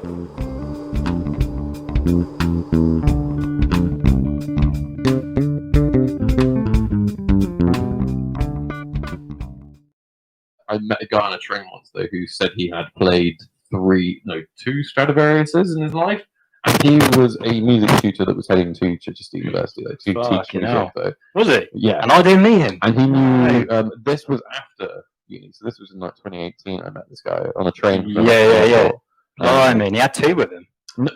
I met a guy on a train once though who said he had played two Stradivariuses in his life. And he was a music tutor that was heading to Chichester University to teach music. Though. Was it? Yeah. And I didn't meet him. And he knew this was after uni, so this was in like 2018. I met this guy on a train. Yeah. I mean, he had two with him. No.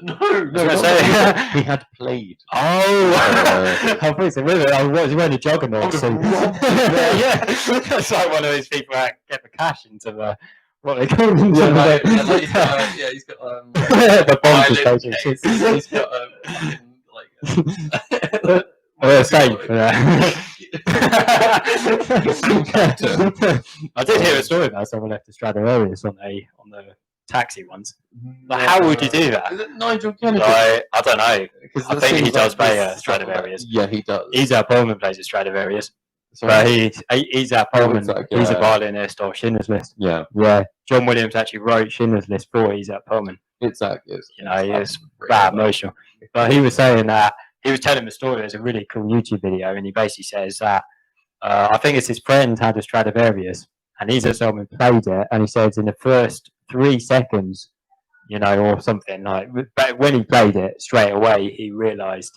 He had played. Oh, I thought so. I was wearing a juggernaut suit. Yeah, it's like one of those people that get the cash into what they call them. Yeah, he's got the bomb case. He's got Steiff. I did hear a story about someone left a Stradivarius on the taxi once. Like, how would you do that? Is it Nigel Kennedy? I don't know. I think he does play a Stradivarius. Yeah, he does. Ezel Pullman plays a Stradivarius. But Ezel Pullman, he's a violinist or Schindler's List. Yeah. John Williams actually wrote Schindler's List for Ezel Pullman. Exactly. He is that emotional. But he was saying that he was telling the story. There's a really cool YouTube video, and he basically says that I think it's his friend had a Stradivarius, and Ezel Pullman played it, and he says in the first 3 seconds, or something but when he played it straight away, he realised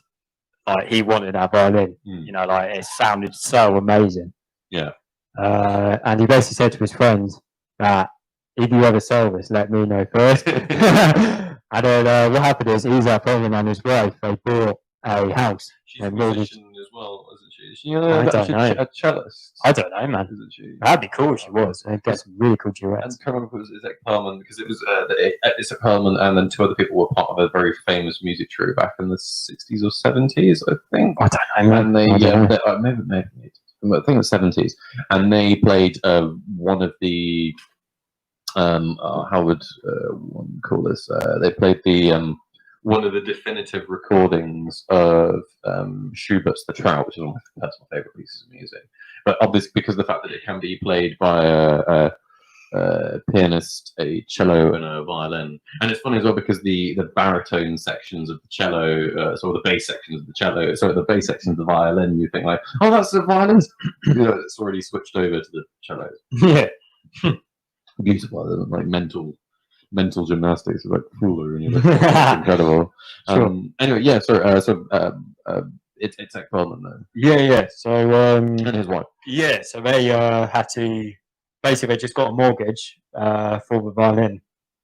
he wanted that violin. Like it sounded so amazing. Yeah. And he basically said to his friends that if you ever sell this, let me know first. And then what happened is Ezel Pullman and his wife, they bought a house. She's a musician as well, isn't she? Is she a cellist? I don't know, man. Isn't she? That'd be cool if she was. I'd get some really cool duets. I can't remember if it was Isaac Perlman, because it was Isaac Perlman and then two other people were part of a very famous music trio back in the 60s or 70s, I think. I don't know, man. And maybe I think the 70s. And they played one of the how would one call this? They played the one of the definitive recordings of Schubert's The Trout, which is one of my personal favourite pieces of music. But obviously, because of the fact that it can be played by a pianist, a cello, and a violin. And it's funny as well because the baritone sections of the cello, the bass sections of the cello, the bass sections of the violin, you think like, oh, that's the violins. It's already switched over to the cellos. Yeah. Beautiful, like mental gymnastics, like Fuller, and it's incredible. Sure. Anyway, yeah. It's Zach Perlman though. Yeah. So and his wife. Yeah. So they had to basically just got a mortgage for the violin.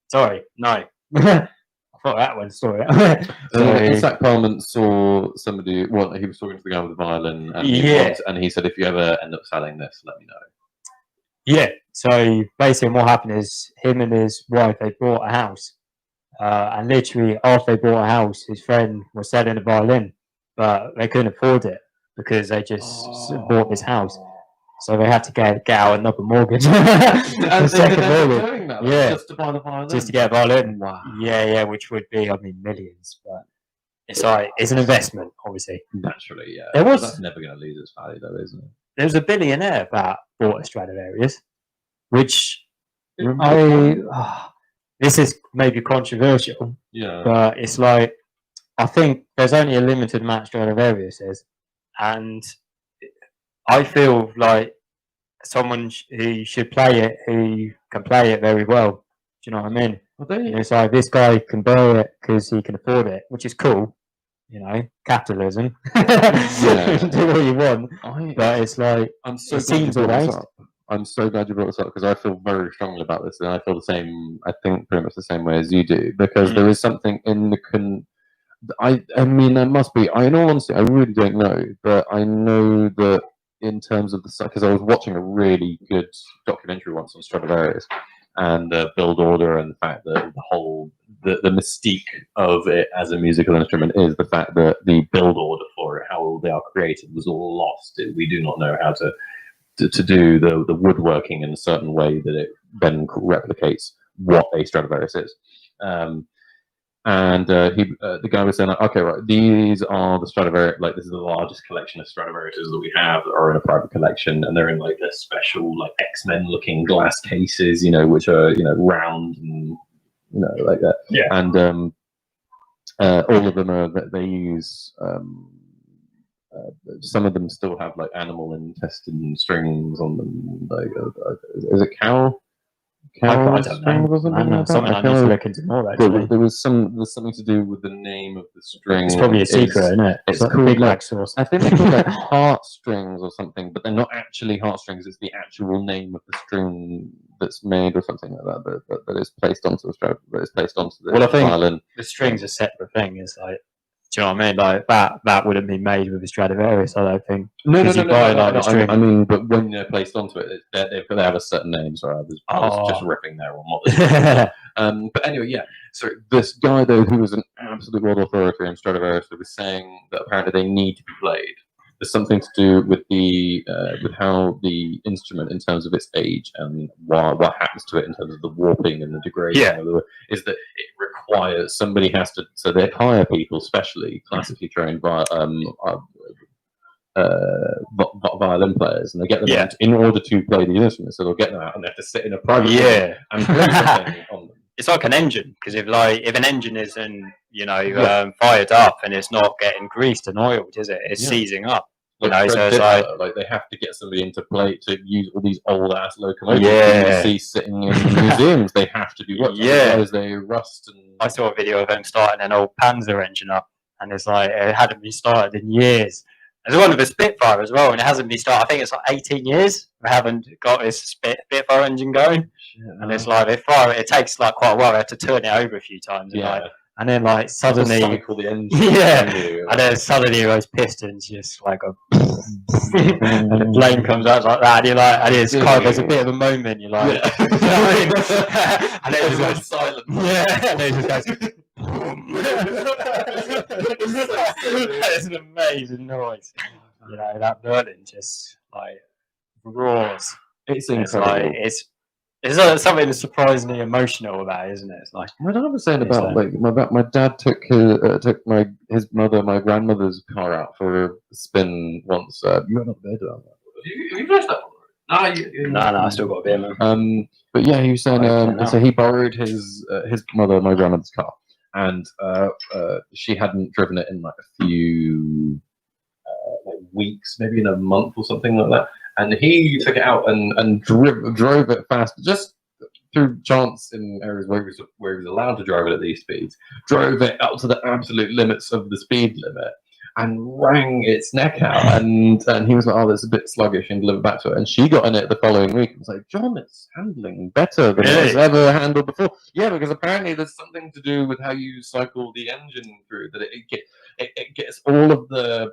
Sorry, no. I thought that one. Sorry. Zach Perlman saw somebody. Well, he was talking to the guy with the violin, and he said, "If you ever end up selling this, let me know." Yeah. So basically, what happened is him and his wife, they bought a house, and literally after they bought a house, his friend was selling a violin, but they couldn't afford it because they just bought this house, so they had to get out another mortgage. And second mortgage, just to buy the violin, just to get a violin. Wow. Yeah, which would be, millions, but it's an investment, obviously. Naturally, yeah. That's never going to lose its value, though, isn't it? There was a billionaire that bought a Stradivarius, which this is maybe controversial, but it's like, I think there's only a limited amount of Stradivariuses, and I feel like someone who should play it, who can play it very well. Do you know what I mean? It's like this guy can buy it because he can afford it, which is cool. Capitalism. Do what you want, but it's like it seems alright. I'm so glad you brought this up because I feel very strongly about this, and I feel the same. I think pretty much the same way as you do, because there is something in the there must be. In all honesty, I really don't know, but I know that in terms of because I was watching a really good documentary once on Stradivarius and build order, and the fact that the mystique of it as a musical instrument is the fact that the build order for it, how they are created, was all lost. We do not know how to do the woodworking in a certain way that it then replicates what a Stradivarius is. The guy was saying, okay, right, these are the Stradivarius, this is the largest collection of Stradivariuses that we have that are in a private collection, and they're in their special X-Men looking glass cases, which are round and like that. Yeah. And all of them are that they use. Some of them still have like animal intestine strings on them. Like, is it cow? I don't know. Or something like that? Something I need to look into more. Actually, there's something to do with the name of the string. it's probably a secret, isn't it? It's called big like, source. I think they're called like heartstrings or something, but they're not actually heartstrings. It's the actual name of the string that's made or something like that that is placed onto the strap. That is placed onto the violin. The string's a separate thing. It's like, do you know what I mean? Like that wouldn't be made with a Stradivarius, I don't think. No. I mean, but when they're placed onto it, they have a certain name. Sorry, I was just ripping there on what this is. But anyway, yeah. So this guy though, who was an absolute world authority on Stradivarius, was saying that apparently they need to be played. There's something to do with the with how the instrument, in terms of its age, and what happens to it in terms of the warping and the degrading. Yeah. Is that it requires somebody has to. So they hire people, specially classically trained violin players, and they get them out in order to play these instruments. So they'll get them out and they have to sit in a private room and play something on them. It's like an engine, because if an engine isn't fired up and it's not getting greased and oiled, is it? It's seizing up. So it's like they have to get somebody into play to use all these old ass locomotives you see sitting in museums. They have to be worked, otherwise they rust. And I saw a video of them starting an old Panzer engine up, and it's like it hadn't been started in years. There's one of a Spitfire as well, and it hasn't been started. I think it's like 18 years. We haven't got this Spitfire engine going, and it's like it takes like quite a while. They have to turn it over a few times, and then like suddenly, the engine, and then suddenly those pistons just like a, and the flame comes out like that. And you're like, and it's kind of, there's a bit of a moment. You're like, you know what I mean? And then it just goes silent. And then it just goes. It's an amazing noise. That Berlin just like roars. It's incredible. It's something surprisingly emotional about it, isn't it? It's like my dad was saying about like my dad took his my grandmother's car out for a spin once. You had a bit about that. Have you finished that? No, I still got a bit, man. But yeah, he was saying so he borrowed his mother, my grandmother's car, and she hadn't driven it in like a few weeks, maybe in a month or something like that. And he took it out and drove it fast, just through chance in areas where he was allowed to drive it at these speeds. Drove it up to the absolute limits of the speed limit and rang its neck out. And he was like, "Oh, that's a bit sluggish," and delivered back to it. And she got in it the following week and was like, "John, it's handling better than it's ever handled before." Yeah, because apparently there's something to do with how you cycle the engine through, that it gets all of the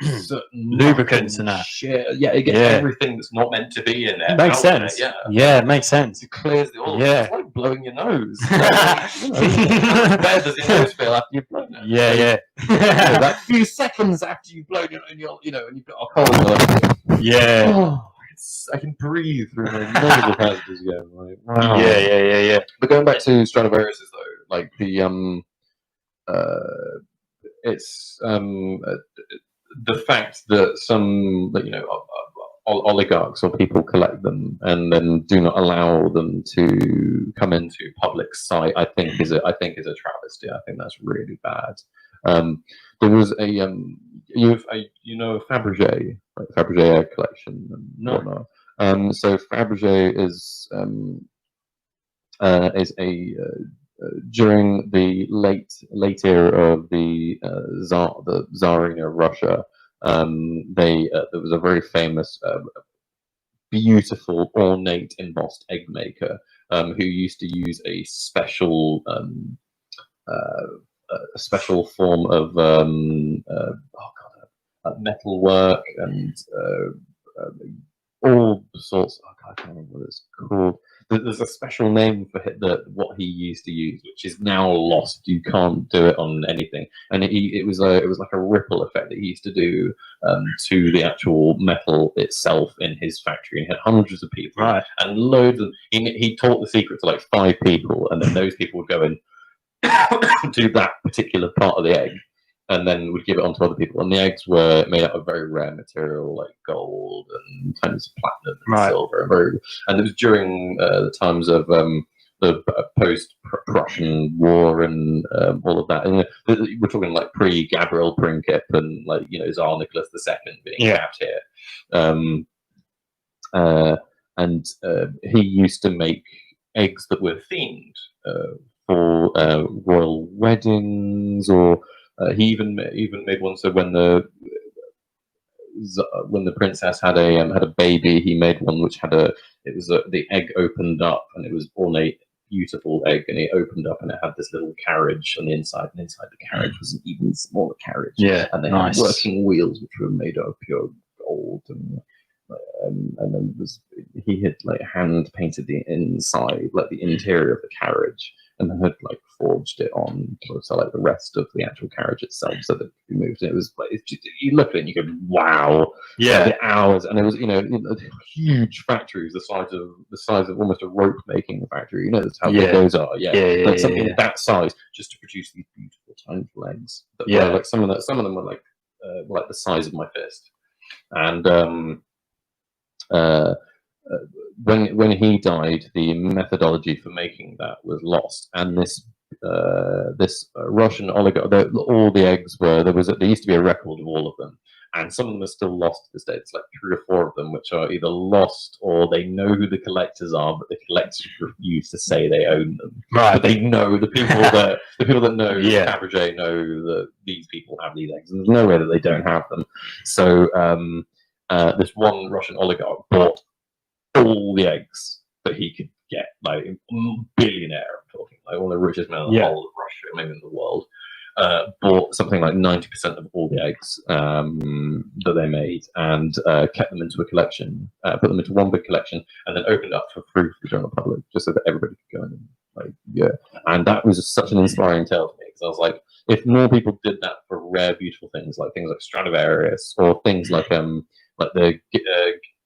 certain lubricants and that. Yeah, it gets everything that's not meant to be in it. Makes sense. Yeah, it makes sense. It clears the oil. Yeah. It's like blowing your nose. How bad does your nose feel after you've blown it? Yeah. That few seconds after you've blown it and you've got a cold. I can breathe through my nasal passages again. Like, wow. Yeah. But going back to Stradivarius's though, like the it's the fact that some oligarchs or people collect them and then do not allow them to come into public sight, I think is a travesty. I think that's really bad. There was a Fabergé, right? Fabergé air collection and whatnot. So Fabergé is a during the late era of the Tsarina of Russia, there was a very famous, beautiful, ornate, embossed egg maker who used to use a special form of metal work and all sorts. I can't remember what it's called. There's a special name for what he used to use, which is now lost. You can't do it on anything, and it was like a ripple effect that he used to do to the actual metal itself in his factory. And he had hundreds of people, right, and loads of. He taught the secret to like 5 people, and then those people would go and do that particular part of the egg, and then would give it on to other people. And the eggs were made out of very rare material like gold and tons of platinum and silver. And it was during the times of post-Prussian War and all of that. And we're talking like pre-Gabriel Princip and like Tsar Nicholas II being capped here. And he used to make eggs that were themed for royal weddings, or he even made one. So when the princess had a baby, he made one which had the egg opened up, and it was ornate, beautiful egg, and it opened up and it had this little carriage on the inside, and inside the carriage was an even smaller carriage. Yeah, and they had working wheels which were made of pure gold, and then he had like hand painted the inside, like the interior of the carriage, and then had like forged it on so like the rest of the actual carriage itself, so that it could be moved. And it was like, you look at it and you go, wow, the hours, and it was huge factories the size of almost a rope making factory. That's how big those are. Like something that size just to produce these beautiful tiny legs. That were, like some of them were like the size of my fist, and when he died, the methodology for making that was lost, and this Russian oligarch, all the eggs there used to be a record of all of them, and some of them are still lost to this day. It's like 3 or 4 of them which are either lost, or they know who the collectors are, but the collectors refuse to say they own them. But they know the people that know Fabergé know that these people have these eggs, and there's no way that they don't have them. So this one Russian oligarch bought all the eggs that he could get, like billionaire, I'm talking, like one of the richest men in the whole of Russia, maybe in the world, bought something like 90% of all the eggs that they made, and kept them into a collection, put them into one big collection, and then opened up for free for the general public, just so that everybody could go in and and that was just such an inspiring tale to me, because I was like, if more people did that for rare, beautiful things like Stradivarius, or things like the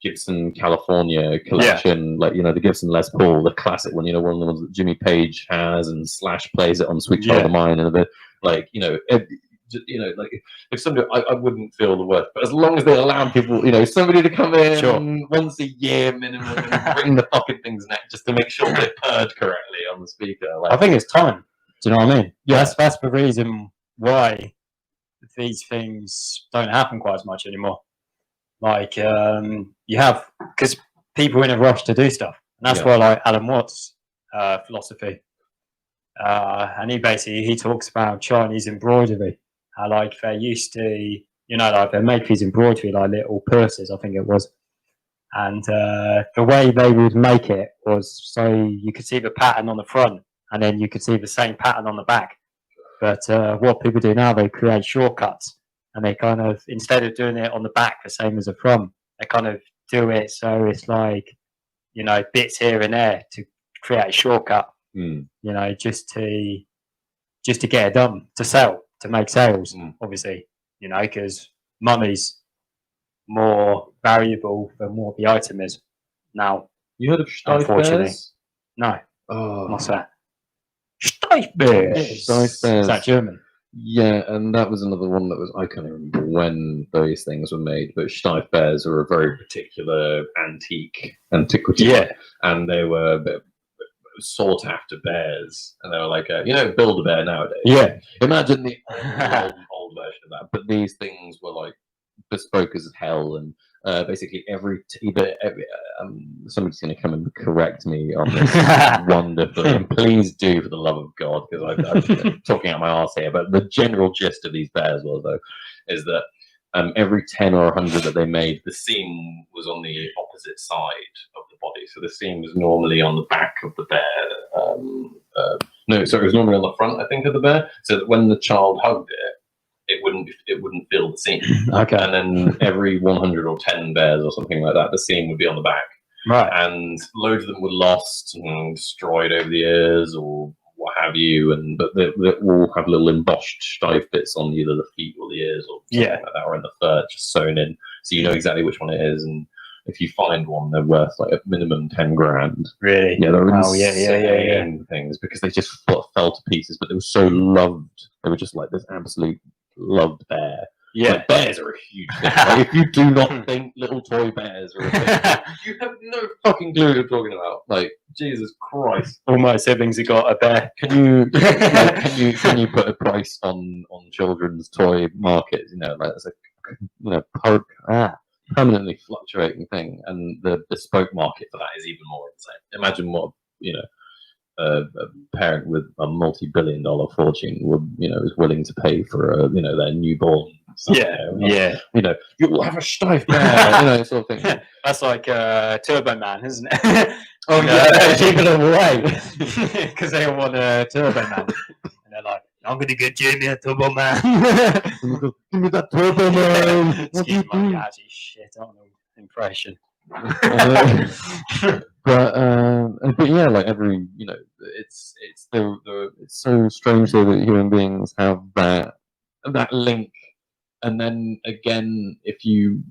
Gibson California collection, like the Gibson Les Paul, the classic one, one of the ones that Jimmy Page has and Slash plays it on Sweet Child of Mine, and a bit like if somebody, I wouldn't feel the worst, but as long as they allow people, somebody to come in once a year minimum and bring the fucking things next, just to make sure they're heard correctly on the speaker. I think it's time. Do you know what I mean? That's the reason why these things don't happen quite as much anymore. Like you have, because people are in a rush to do stuff, and that's why like Alan Watts' philosophy, and he talks about Chinese embroidery, how like they used to, like they make these embroidery like little purses, I think it was, and the way they would make it was so you could see the pattern on the front, and then you could see the same pattern on the back. But what people do now, they create shortcuts. And they kind of, instead of doing it on the back the same as the front, they kind of do it so it's like, bits here and there to create a shortcut. Just to get it done, to sell, to make sales, obviously. Because money's more valuable than what the item is now. You heard of Steiff bears? No. Oh, what's that? Steiff bears. Is that German? Yeah, and that was another one that was, I can't remember when those things were made, but Steiff bears were a very particular antiquity. Yeah. And they were sought after bears, and they were like, Build-A-Bear nowadays. Yeah. Imagine the old version of that, but these things were like bespoke as hell, and basically somebody's going to come and correct me on this wonderfully, and please do, for the love of God, because I'm talking out my arse here, but the general gist of these bears is that every 10 or 100 that they made, the seam was on the opposite side of the body. So the seam was normally on the back of the bear. It was normally on the front, I think, of the bear, so that when the child hugged it, it wouldn't feel the seam. Okay. And then every 100 or 10 bears or something like that, the seam would be on the back. Right. And loads of them were lost and destroyed over the years, or what have you. But they all have little embossed Steiff bits on either the feet or the ears or something like that, or in the fur, just sewn in, so you know exactly which one it is. And if you find one, they're worth like a minimum 10 grand. Really? Yeah, they're insane things, because they just fell to pieces, but they were so loved. They were just like this absolute loved bear. Yeah, like, bears are a huge thing. Like, if you do not think little toy bears are a thing, you have no fucking clue what you're talking about. Like, Jesus Christ! All my siblings have got a bear. Can you put a price on children's toy markets? You know, like it's permanently fluctuating thing, and the bespoke market for that is even more insane. Imagine what a parent with a multi-billion-dollar fortune is willing to pay for their newborn. You will have a Steiff bear, sort of thing. That's like Turbo Man, isn't it? Oh yeah, keeping them away because they all want a Turbo Man, and they're like, "I'm gonna get Jimmy a Turbo Man." Give me that Turbo Man. Excuse my actually shit on the impression. But yeah, like every it's so strange though that human beings have that link, and then again, if you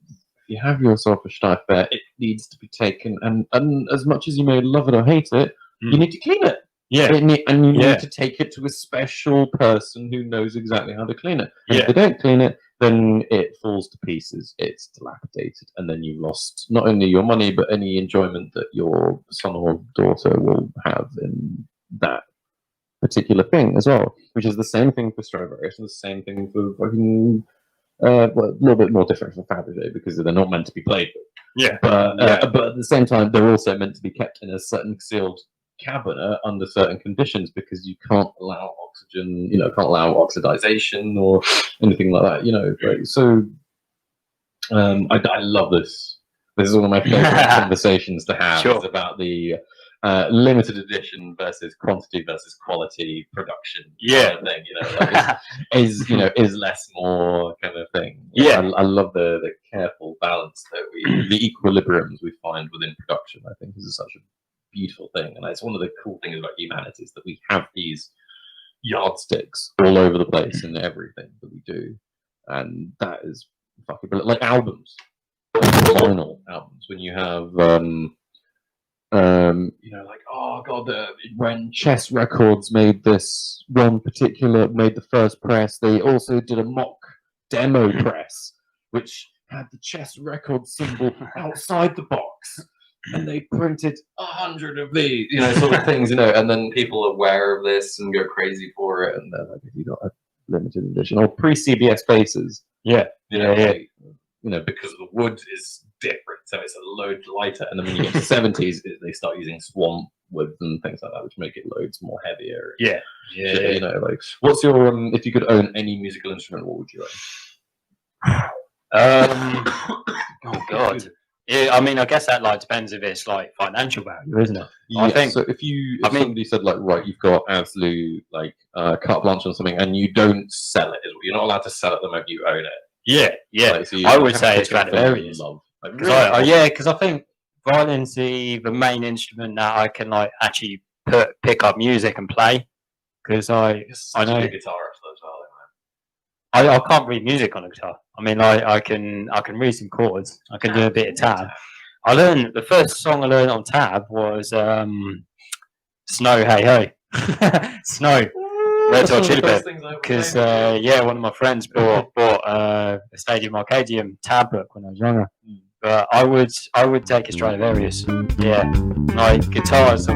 have yourself a Steiff bear, it needs to be taken, and as much as you may love it or hate it, you need to clean it. Yeah, you need to take it to a special person who knows exactly how to clean it. And if they don't clean it, then it falls to pieces. It's dilapidated, and then you've lost not only your money but any enjoyment that your son or daughter will have in that particular thing as well. Which is the same thing for Stradivarius, and the same thing for fucking. A little bit more different from Fabergé because they're not meant to be played with. Yeah. But at the same time, they're also meant to be kept in a certain sealed cabinet under certain conditions because you can't allow oxygen, can't allow oxidization or anything like that, Right? So I love this. This is one of my favorite conversations to have. Sure. It's about the limited edition versus quantity versus quality production kind of thing, is less more kind of thing. I love the careful balance that the equilibriums we find within production. I think is such a beautiful thing, and it's one of the cool things about humanity is that we have these yardsticks all over the place in everything that we do, and that is fucking brilliant. Like albums, vinyl albums, when you have oh god, when Chess Records made the first press, they also did a mock demo press which had the Chess Records symbol outside the box, and they printed 100 of these, sort of things, and then people are aware of this and go crazy for it, and they're like, "Have you got a limited edition or pre-CBS bases?" Because the wood is different, so it's a load lighter. And then when you get to the 70s, they start using swamp wood and things like that, which make it loads more heavier. What's your if you could own any musical instrument, what would you own? Oh god. Yeah, I mean, I guess that depends if it's financial value, isn't it? Yeah, I think so. If somebody said right, you've got absolute carte blanche on something, and you don't sell it, you're not allowed to sell it the moment you own it. Yeah. So I would say it's Stradivarius. Because I think violin's the main instrument that I can actually pick up music and play. Because I know a guitarist as well. I can't read music on a guitar. I mean, I can read some chords. I can do a bit of tab. The first song I learned on tab was "Snow Hey Hey," Snow. Red Hot Chili Peppers. Because one of my friends bought a Stadium Arcadium tab book when I was younger. But I would take a Stradivarius. Yeah, guitars.